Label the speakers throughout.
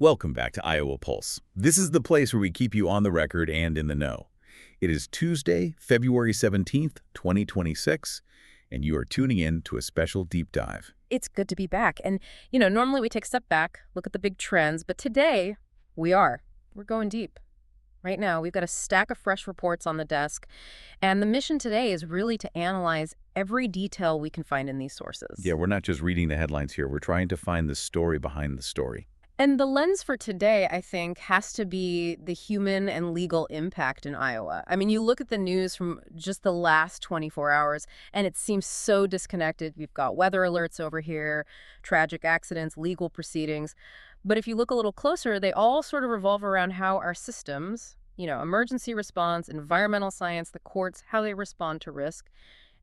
Speaker 1: Welcome back to Iowa Pulse. This is the place where we keep you on the record and in the know. It is Tuesday, February 17th, 2026, and you are tuning in to a special deep dive.
Speaker 2: It's good to be back. And, normally we take a step back, look at the big trends, but today we're going deep. Right now, we've got a stack of fresh reports on the desk, and the mission today is really to analyze every detail we can find in these sources.
Speaker 1: Yeah, we're not just reading the headlines here. We're trying to find the story behind the story.
Speaker 2: And the lens for today, I think, has to be the human and legal impact in Iowa. I mean, you look at the news from just the last 24 hours, and it seems so disconnected. We've got weather alerts over here, tragic accidents, legal proceedings. But if you look a little closer, they all sort of revolve around how our systems, emergency response, environmental science, the courts, how they respond to risk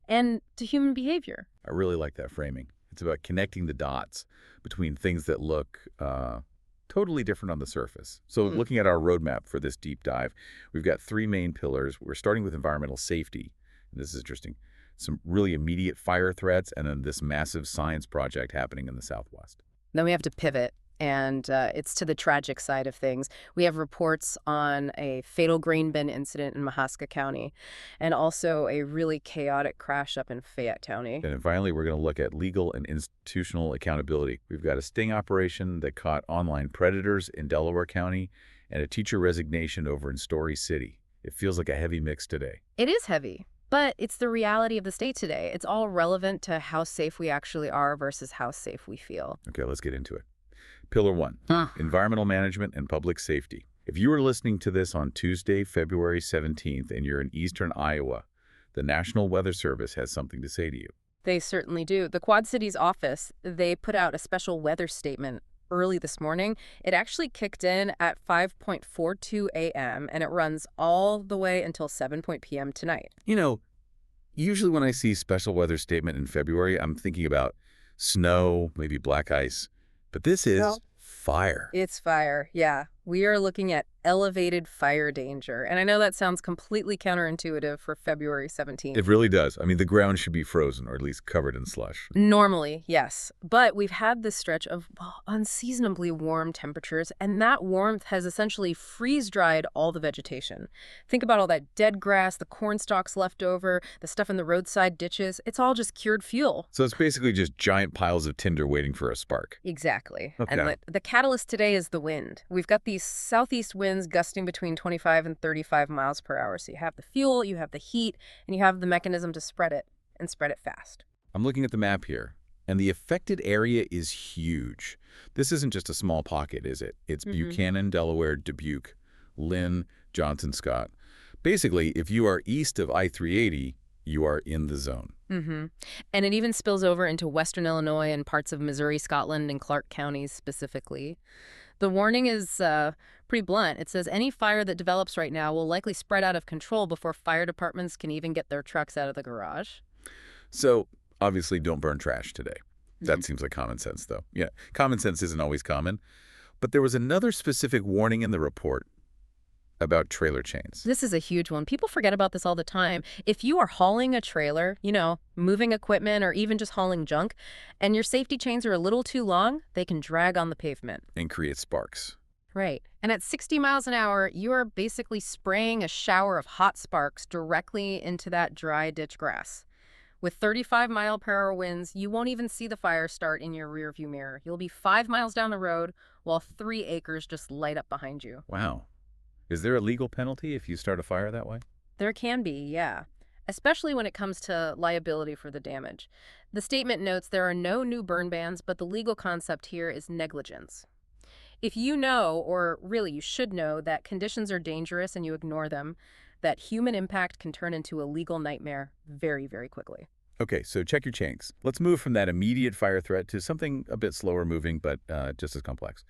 Speaker 2: and to human behavior.
Speaker 1: I really like that framing. It's about connecting the dots between things that look totally different on the surface. So looking at our roadmap for this deep dive, we've got three main pillars. We're starting with environmental safety. And this is interesting. Some really immediate fire threats, and then this massive science project happening in the Southwest.
Speaker 2: Then we have to pivot, and it's to the tragic side of things. We have reports on a fatal grain bin incident in Mahaska County, and also a really chaotic crash up in Fayette County.
Speaker 1: And then finally, we're going to look at legal and institutional accountability. We've got a sting operation that caught online predators in Delaware County and a teacher resignation over in Story City. It feels like a heavy mix today.
Speaker 2: It is heavy, but it's the reality of the state today. It's all relevant to how safe we actually are versus how safe we feel.
Speaker 1: Okay, let's get into it. Pillar 1, environmental management and public safety. If you are listening to this on Tuesday, February 17th, and you're in eastern Iowa, the National Weather Service has something to say to you.
Speaker 2: They certainly do. The Quad Cities office, they put out a special weather statement early this morning. It actually kicked in at 5:42 a.m., and it runs all the way until 7 p.m. tonight.
Speaker 1: Usually when I see special weather statement in February, I'm thinking about snow, maybe black ice. But this is fire.
Speaker 2: It's fire, yeah. We are looking at elevated fire danger. And I know that sounds completely counterintuitive for February 17th.
Speaker 1: It really does. I mean, the ground should be frozen or at least covered in slush.
Speaker 2: Normally, yes. But we've had this stretch of unseasonably warm temperatures, and that warmth has essentially freeze-dried all the vegetation. Think about all that dead grass, the corn stalks left over, the stuff in the roadside ditches. It's all just cured fuel.
Speaker 1: So it's basically just giant piles of tinder waiting for a spark.
Speaker 2: Exactly.
Speaker 1: Okay.
Speaker 2: And the catalyst today is the wind. We've got these southeast winds gusting between 25 and 35 miles per hour. So you have the fuel, you have the heat, and you have the mechanism to spread it, and spread it fast.
Speaker 1: I'm looking at the map here, and the affected area is huge. This isn't just a small pocket, is it? It's Buchanan, Delaware, Dubuque, Lynn, Johnson, Scott. Basically, if you are east of I-380, you are in the zone.
Speaker 2: And it even spills over into western Illinois and parts of Missouri, Scotland, and Clark counties specifically. The warning is pretty blunt. It says any fire that develops right now will likely spread out of control before fire departments can even get their trucks out of the garage.
Speaker 1: So, obviously, don't burn trash today. That seems like common sense, though. Yeah, common sense isn't always common. But there was another specific warning in the report about trailer chains.
Speaker 2: This is a huge one. People forget about this all the time. If you are hauling a trailer, moving equipment or even just hauling junk, and your safety chains are a little too long, they can drag on the pavement.
Speaker 1: And create sparks.
Speaker 2: Right. And at 60 miles an hour, you are basically spraying a shower of hot sparks directly into that dry ditch grass. With 35-mile-per-hour winds, you won't even see the fire start in your rearview mirror. You'll be 5 miles down the road while 3 acres just light up behind you.
Speaker 1: Wow. Is there a legal penalty if you start a fire that way?
Speaker 2: There can be, yeah, especially when it comes to liability for the damage. The statement notes there are no new burn bans, but the legal concept here is negligence. If you know, or really you should know, that conditions are dangerous and you ignore them, that human impact can turn into a legal nightmare very, very quickly.
Speaker 1: Okay, so check your chains. Let's move from that immediate fire threat to something a bit slower moving, but just as complex.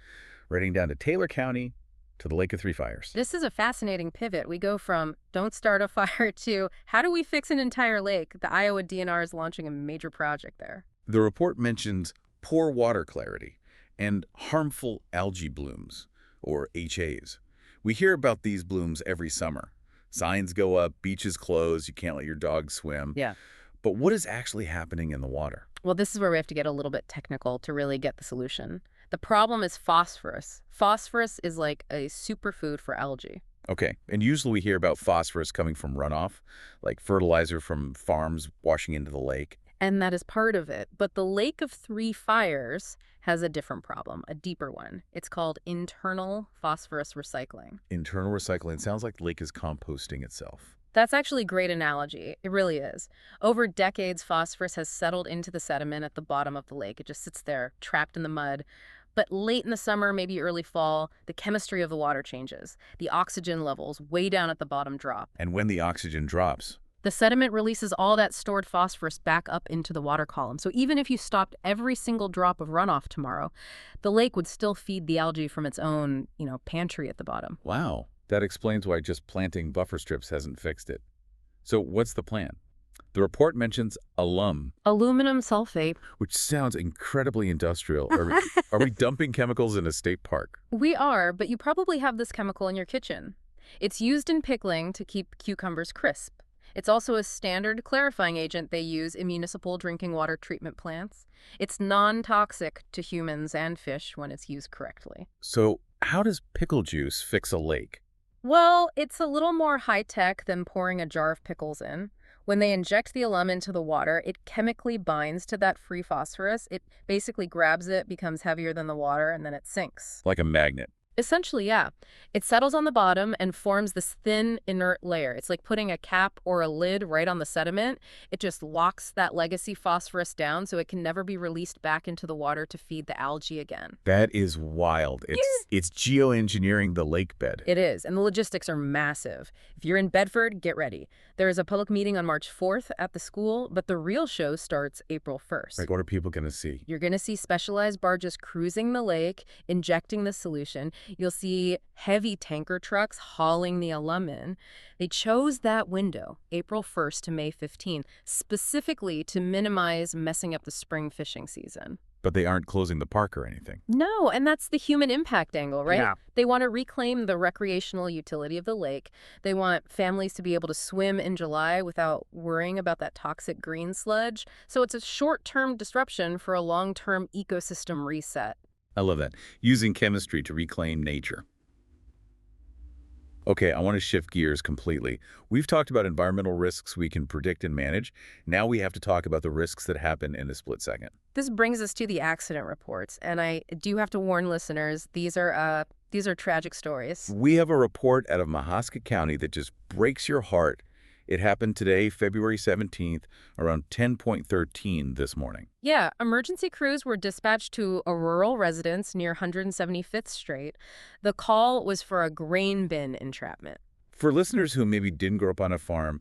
Speaker 1: Heading down to Taylor County, to the Lake of Three Fires.
Speaker 2: This is a fascinating pivot. We go from don't start a fire to how do we fix an entire lake? The Iowa DNR is launching a major project there.
Speaker 1: The report mentions poor water clarity and harmful algae blooms, or HAs. We hear about these blooms every summer. Signs go up, beaches close, you can't let your dog swim.
Speaker 2: Yeah.
Speaker 1: But what is actually happening in the water?
Speaker 2: Well, this is where we have to get a little bit technical to really get the solution. The problem is phosphorus. Phosphorus is like a superfood for algae.
Speaker 1: Okay, and usually we hear about phosphorus coming from runoff, like fertilizer from farms washing into the lake.
Speaker 2: And that is part of it. But the Lake of Three Fires has a different problem, a deeper one. It's called internal phosphorus recycling.
Speaker 1: Internal recycling sounds like the lake is composting itself.
Speaker 2: That's actually a great analogy. It really is. Over decades, phosphorus has settled into the sediment at the bottom of the lake. It just sits there, trapped in the mud. But late in the summer, maybe early fall, the chemistry of the water changes. The oxygen levels way down at the bottom drop.
Speaker 1: And when the oxygen drops,
Speaker 2: The sediment releases all that stored phosphorus back up into the water column. So even if you stopped every single drop of runoff tomorrow, the lake would still feed the algae from its own, pantry at the bottom.
Speaker 1: wow, that explains why just planting buffer strips hasn't fixed it. So what's the plan? The report mentions
Speaker 2: Aluminum sulfate.
Speaker 1: which sounds incredibly industrial. Are we dumping chemicals in a state park?
Speaker 2: We are, but you probably have this chemical in your kitchen. It's used in pickling to keep cucumbers crisp. It's also a standard clarifying agent they use in municipal drinking water treatment plants. It's non-toxic to humans and fish when it's used correctly.
Speaker 1: So how does pickle juice fix a lake?
Speaker 2: Well, it's a little more high-tech than pouring a jar of pickles in. When they inject the alum into the water, it chemically binds to that free phosphorus. It basically grabs it, becomes heavier than the water, and then it sinks.
Speaker 1: Like a magnet.
Speaker 2: Essentially, yeah. It settles on the bottom and forms this thin, inert layer. It's like putting a cap or a lid right on the sediment. It just locks that legacy phosphorus down so it can never be released back into the water to feed the algae again.
Speaker 1: That is wild. It's geoengineering the lake bed.
Speaker 2: It is, and the logistics are massive. If you're in Bedford, get ready. There is a public meeting on March 4th at the school, but the real show starts April 1st.
Speaker 1: Like, what are people going to see?
Speaker 2: You're going to see specialized barges cruising the lake, injecting the solution. You'll see heavy tanker trucks hauling the alum in. They chose that window, April 1st to May 15, specifically to minimize messing up the spring fishing season.
Speaker 1: But they aren't closing the park or anything.
Speaker 2: No, and that's the human impact angle, right?
Speaker 1: Yeah.
Speaker 2: They want to reclaim the recreational utility of the lake. They want families to be able to swim in July without worrying about that toxic green sludge. So it's a short-term disruption for a long-term ecosystem reset.
Speaker 1: I love that. Using chemistry to reclaim nature. Okay, I want to shift gears completely. We've talked about environmental risks we can predict and manage. Now we have to talk about the risks that happen in a split second.
Speaker 2: This brings us to the accident reports, and I do have to warn listeners, these are tragic stories.
Speaker 1: We have a report out of Mahaska County that just breaks your heart. It happened today, February 17th, around 10:13 this morning.
Speaker 2: Yeah, emergency crews were dispatched to a rural residence near 175th Street. The call was for a grain bin entrapment.
Speaker 1: For listeners who maybe didn't grow up on a farm,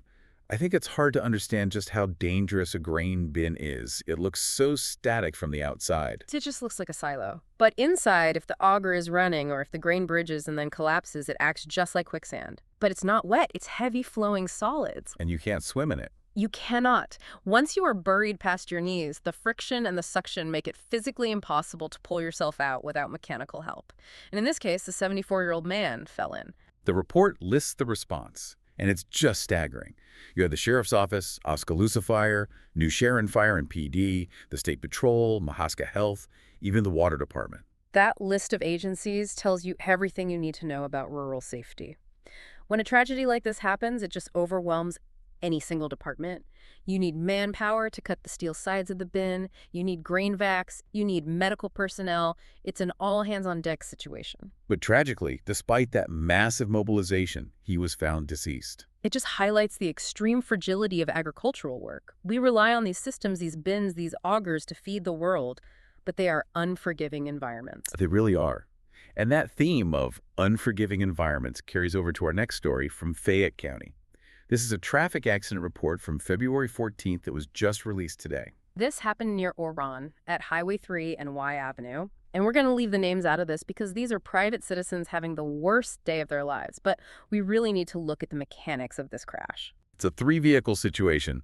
Speaker 1: I think it's hard to understand just how dangerous a grain bin is. It looks so static from the outside.
Speaker 2: It just looks like a silo. But inside, if the auger is running or if the grain bridges and then collapses, it acts just like quicksand. But it's not wet. It's heavy flowing solids.
Speaker 1: And you can't swim in it.
Speaker 2: You cannot. Once you are buried past your knees, the friction and the suction make it physically impossible to pull yourself out without mechanical help. And in this case, the 74-year-old man fell in.
Speaker 1: The report lists the response, and it's just staggering. You have the Sheriff's Office, Oskaloosa Fire, New Sharon Fire and PD, the State Patrol, Mahaska Health, even the Water Department.
Speaker 2: That list of agencies tells you everything you need to know about rural safety. When a tragedy like this happens, it just overwhelms any single department. You need manpower to cut the steel sides of the bin. You need grain vacs. You need medical personnel. It's an all-hands-on-deck situation.
Speaker 1: But tragically, despite that massive mobilization, he was found deceased.
Speaker 2: It just highlights the extreme fragility of agricultural work. We rely on these systems, these bins, these augers to feed the world, but they are unforgiving environments.
Speaker 1: They really are. And that theme of unforgiving environments carries over to our next story from Fayette County. This is a traffic accident report from February 14th that was just released today.
Speaker 2: This happened near Oron at Highway 3 and Y Avenue. And we're going to leave the names out of this because these are private citizens having the worst day of their lives. But we really need to look at the mechanics of this crash.
Speaker 1: It's a three-vehicle situation,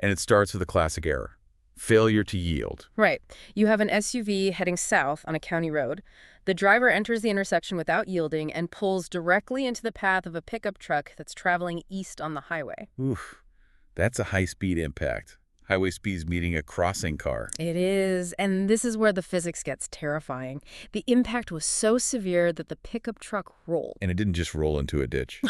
Speaker 1: and it starts with a classic error: failure to yield.
Speaker 2: Right. You have an SUV heading south on a county road. The driver enters the intersection without yielding and pulls directly into the path of a pickup truck that's traveling east on the highway.
Speaker 1: Oof, that's a high-speed impact. Highway speeds meeting a crossing car.
Speaker 2: It is, and this is where the physics gets terrifying. The impact was so severe that the pickup truck rolled.
Speaker 1: And it didn't just roll into a ditch.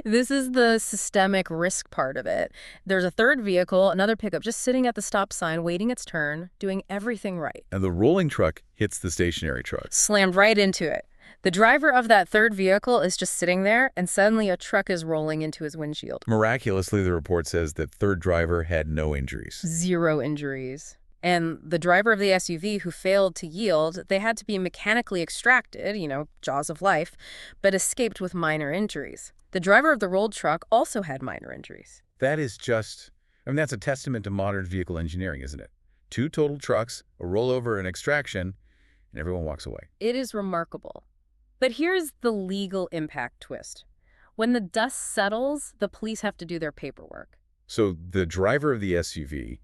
Speaker 2: This is the systemic risk part of it. There's a third vehicle, another pickup, just sitting at the stop sign, waiting its turn, doing everything right.
Speaker 1: And the rolling truck hits the stationary truck.
Speaker 2: Slammed right into it. The driver of that third vehicle is just sitting there, and suddenly a truck is rolling into his windshield.
Speaker 1: Miraculously, the report says that third driver had no injuries.
Speaker 2: 0 injuries. And the driver of the SUV who failed to yield, they had to be mechanically extracted, jaws of life, but escaped with minor injuries. The driver of the rolled truck also had minor injuries.
Speaker 1: That is just, that's a testament to modern vehicle engineering, isn't it? 2 total trucks, a rollover, an extraction, and everyone walks away.
Speaker 2: It is remarkable. But here's the legal impact twist. When the dust settles, the police have to do their paperwork.
Speaker 1: So the driver of the SUV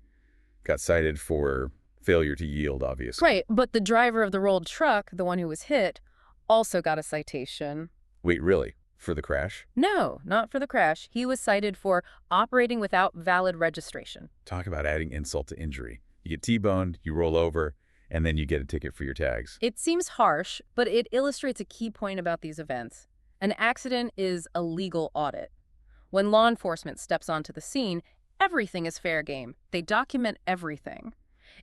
Speaker 1: got cited for failure to yield, obviously.
Speaker 2: Right, but the driver of the rolled truck, the one who was hit, also got a citation.
Speaker 1: Wait, really? For the crash?
Speaker 2: No, not for the crash. He was cited for operating without valid registration.
Speaker 1: Talk about adding insult to injury. You get T-boned, you roll over, and then you get a ticket for your tags.
Speaker 2: It seems harsh, but it illustrates a key point about these events. An accident is a legal audit. When law enforcement steps onto the scene, everything is fair game. They document everything.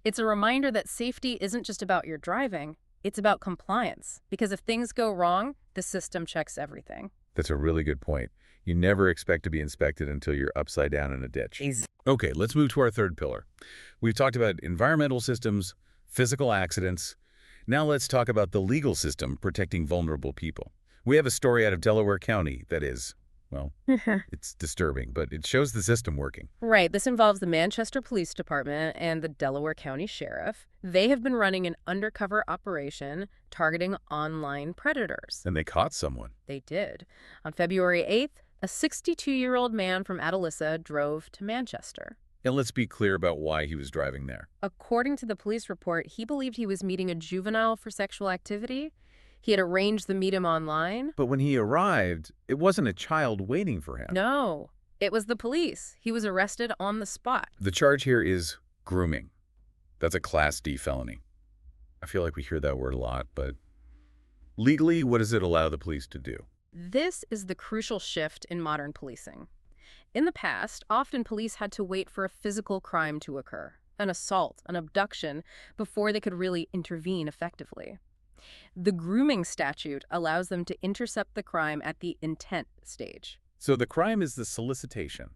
Speaker 2: It's a reminder that safety isn't just about your driving, it's about compliance. Because if things go wrong, the system checks everything.
Speaker 1: That's a really good point. You never expect to be inspected until you're upside down in a ditch. Okay, let's move to our third pillar. We've talked about environmental systems, physical accidents. Now let's talk about the legal system protecting vulnerable people. We have a story out of Delaware County that is, it's disturbing, but it shows the system working.
Speaker 2: Right. This involves the Manchester Police Department and the Delaware County Sheriff. They have been running an undercover operation targeting online predators.
Speaker 1: And they caught someone.
Speaker 2: They did. On February 8th, a 62-year-old man from Atalissa drove to Manchester.
Speaker 1: And let's be clear about why he was driving there.
Speaker 2: According to the police report, he believed he was meeting a juvenile for sexual activity. He had arranged to meet him online.
Speaker 1: But when he arrived, it wasn't a child waiting for him.
Speaker 2: No, it was the police. He was arrested on the spot.
Speaker 1: The charge here is grooming. That's a Class D felony. I feel like we hear that word a lot, but legally, what does it allow the police to do?
Speaker 2: This is the crucial shift in modern policing. In the past, often police had to wait for a physical crime to occur, an assault, an abduction, before they could really intervene effectively. The grooming statute allows them to intercept the crime at the intent stage.
Speaker 1: So the crime is the solicitation,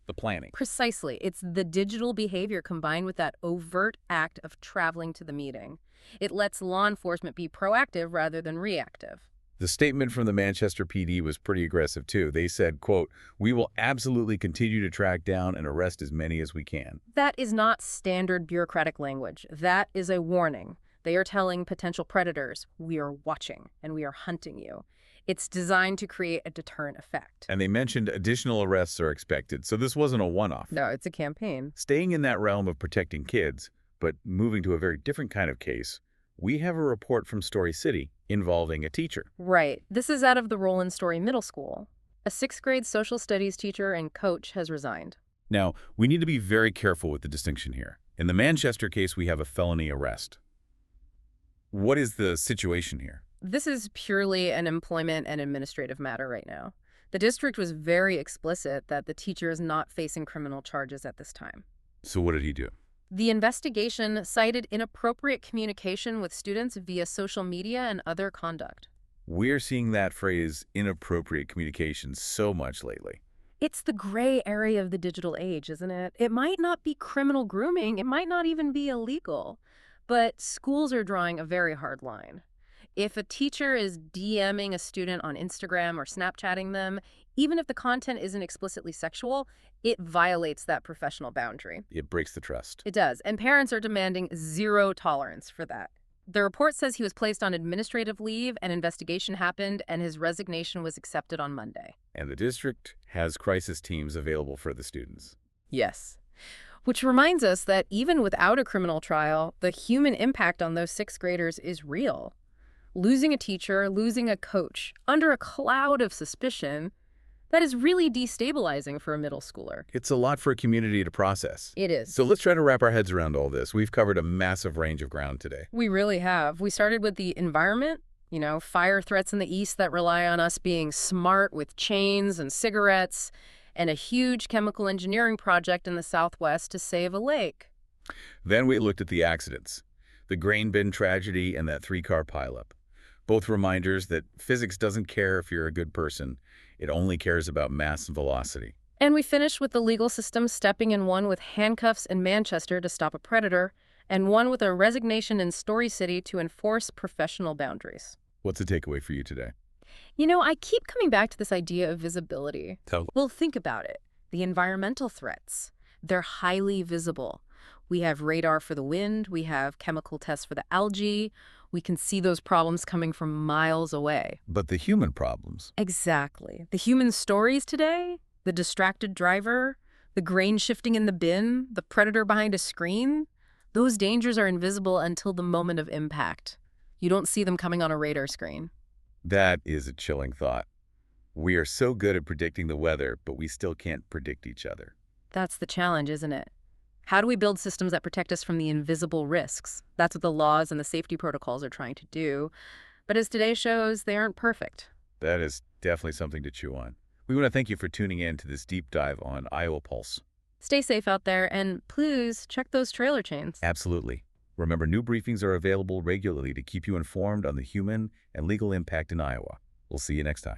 Speaker 1: the planning.
Speaker 2: Precisely. It's the digital behavior combined with that overt act of traveling to the meeting. It lets law enforcement be proactive rather than reactive.
Speaker 1: The statement from the Manchester PD was pretty aggressive, too. They said, quote, "We will absolutely continue to track down and arrest as many as we can."
Speaker 2: That is not standard bureaucratic language. That is a warning. They are telling potential predators, we are watching and we are hunting you. It's designed to create a deterrent effect.
Speaker 1: And they mentioned additional arrests are expected, so this wasn't a one-off.
Speaker 2: No, it's a campaign.
Speaker 1: Staying in that realm of protecting kids, but moving to a very different kind of case, we have a report from Story City involving a teacher.
Speaker 2: Right. This is out of the Roland Story Middle School. A 6th grade social studies teacher and coach has resigned.
Speaker 1: Now, we need to be very careful with the distinction here. In the Manchester case, we have a felony arrest. What is the situation here?
Speaker 2: This is purely an employment and administrative matter right now. The district was very explicit that the teacher is not facing criminal charges at this time.
Speaker 1: So what did he do?
Speaker 2: The investigation cited inappropriate communication with students via social media and other conduct.
Speaker 1: We're seeing that phrase, inappropriate communication, so much lately.
Speaker 2: It's the gray area of the digital age, isn't it? It might not be criminal grooming. It might not even be illegal. But schools are drawing a very hard line. If a teacher is DMing a student on Instagram or Snapchatting them, even if the content isn't explicitly sexual, it violates that professional boundary.
Speaker 1: It breaks the trust.
Speaker 2: It does, and parents are demanding zero tolerance for that. The report says he was placed on administrative leave, an investigation happened, and his resignation was accepted on Monday.
Speaker 1: And the district has crisis teams available for the students.
Speaker 2: Yes. Which reminds us that even without a criminal trial, the human impact on those 6th graders is real. Losing a teacher, losing a coach, under a cloud of suspicion, That is really destabilizing for a middle schooler.
Speaker 1: It's a lot for a community to process.
Speaker 2: It is.
Speaker 1: So let's try to wrap our heads around all this. We've covered a massive range of ground today.
Speaker 2: We really have. We started with the environment, fire threats in the east that rely on us being smart with chains and cigarettes, and a huge chemical engineering project in the southwest to save a lake.
Speaker 1: Then we looked at the accidents, the grain bin tragedy and that 3-car pileup. Both reminders that physics doesn't care if you're a good person. It only cares about mass and velocity.
Speaker 2: And we finished with the legal system stepping in, one with handcuffs in Manchester to stop a predator, and one with a resignation in Story City to enforce professional boundaries.
Speaker 1: What's the takeaway for you today?
Speaker 2: I keep coming back to this idea of visibility.
Speaker 1: Totally.
Speaker 2: Well, think about it. The environmental threats, they're highly visible. We have radar for the wind, we have chemical tests for the algae, we can see those problems coming from miles away.
Speaker 1: But the human problems?
Speaker 2: Exactly. The human stories today, the distracted driver, the grain shifting in the bin, the predator behind a screen, those dangers are invisible until the moment of impact. You don't see them coming on a radar screen.
Speaker 1: That is a chilling thought. We are so good at predicting the weather, but we still can't predict each other.
Speaker 2: That's the challenge, isn't it? How do we build systems that protect us from the invisible risks? That's what the laws and the safety protocols are trying to do. But as today shows, they aren't perfect.
Speaker 1: That is definitely something to chew on. We want to thank you for tuning in to this deep dive on Iowa Pulse.
Speaker 2: Stay safe out there, and please check those trailer chains.
Speaker 1: Absolutely. Remember, new briefings are available regularly to keep you informed on the human and legal impact in Iowa. We'll see you next time.